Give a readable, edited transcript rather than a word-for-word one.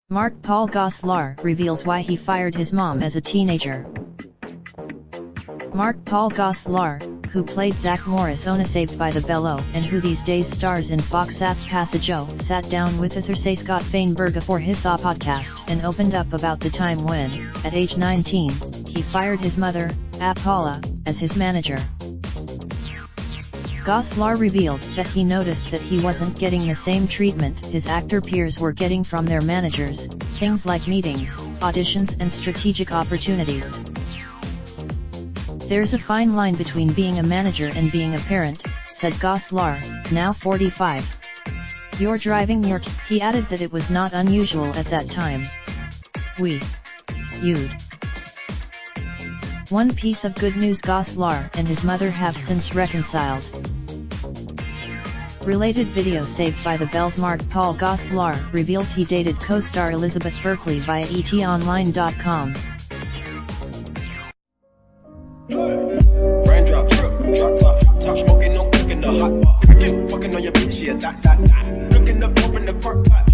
Mark Paul Gosselaar reveals why he fired his mom as a teenager. Mark Paul Gosselaar, who played Zach Morris on A Saved by the Bell and who these days stars in Fox Ath Passageau, sat down with Thursday Scott Feinberg for his podcast and opened up about the time when, at age 19, he fired his mother, Paula, as his manager. Gosselaar revealed that he noticed that he wasn't getting the same treatment his actor peers were getting from their managers, things like meetings, auditions and strategic opportunities. "There's a fine line between being a manager and being a parent," said Gosselaar, now 45. "You're driving your kid." He added that it was not unusual at that time. You'd. One piece of good news: Gosselaar and his mother have since reconciled. Related video: Saved by the Bell's Mark Paul Gosselaar reveals he dated co-star Elizabeth Berkley via etonline.com. Raindrop, drop top smoking, no cooking the hot pot. Fucking on your bitch, yeah, that. Looking up, open the park pot.